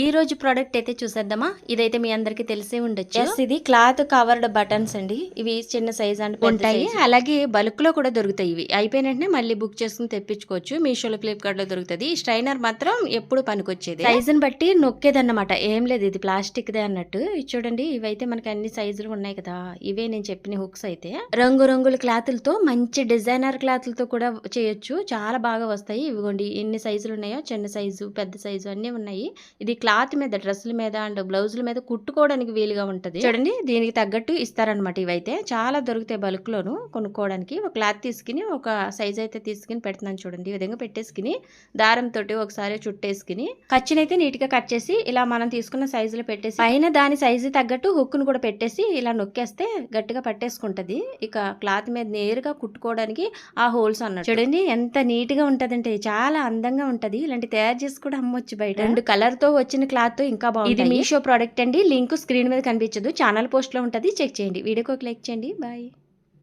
ఈ రోజు ప్రోడక్ట్ అయితే చూసేద్దామా. ఇదైతే మీ అందరికి తెలిసే ఉండొచ్చు. ఇది క్లాత్ కవర్డ్ బటన్స్ అండి. ఇవి చిన్న సైజ్ అండ్ ఉంటాయి, అలాగే బల్క్ లో కూడా దొరుకుతాయి. ఇవి అయిపోయిన వెంటనే మళ్ళీ బుక్ చేసుకుని తెప్పించుకోవచ్చు. మీషోలో, ఫ్లిప్కార్ట్ లో దొరుకుతుంది. ఈ స్ట్రైనర్ మాత్రం ఎప్పుడు పనికొచ్చేది. సైజుని బట్టి నొక్కేదన్నమాట, ఏం లేదు, ఇది ప్లాస్టిక్ దే అన్నట్టు. ఇది చూడండి, ఇవైతే మనకి అన్ని సైజులు ఉన్నాయి కదా, ఇవే నేను చెప్పిన హుక్స్ అయితే రంగురంగుల క్లాతులతో, మంచి డిజైనర్ క్లాతులతో కూడా చేయొచ్చు. చాలా బాగా వస్తాయి. ఇవిగోండి ఎన్ని సైజులు ఉన్నాయో, చిన్న సైజు, పెద్ద సైజు అన్ని ఉన్నాయి. ఇది క్లాత్ మీద, డ్రెస్సుల మీద అండ్ బ్లౌజుల మీద కుట్టుకోవడానికి వీలుగా ఉంటది. చూడండి, దీనికి తగ్గట్టు ఇస్తారనమాట. ఇవైతే చాలా దొరుకుతాయి బల్క్ లోను కొనుక్కోవడానికి. ఒక క్లాత్ తీసుకుని ఒక సైజ్ అయితే తీసుకుని పెడుతున్నాను చూడండి. ఈ విధంగా పెట్టేసుకుని దారంతో ఒకసారి చుట్టేసుకుని ఖర్చునైతే నీట్ గా కట్ చేసి ఇలా మనం తీసుకున్న సైజులో పెట్టేసి పైన దాని సైజు తగ్గట్టు హుక్ ను కూడా పెట్టేసి ఇలా నొక్కేస్తే గట్టిగా పట్టేసుకుంటది. ఇక క్లాత్ మీద నేరుగా కుట్టుకోవడానికి ఆ హోల్స్ అన్నట్టు. చూడండి ఎంత నీట్ గా ఉంటదంటే, చాలా అందంగా ఉంటది. ఇలాంటి తయారు చేసి కూడా అమ్మొచ్చు బయట. రెండు కలర్ తో వచ్చిన క్లాత్ తో ఇంకా బాగుంది. ఇది మీషో ప్రోడక్ట్ అండి. లింక్ స్క్రీన్ మీద కనిపించదు, ఛానల్ పోస్ట్ లో ఉంటది, చెక్ చేయండి. వీడియోకి ఒక లైక్ చేయండి. బాయ్.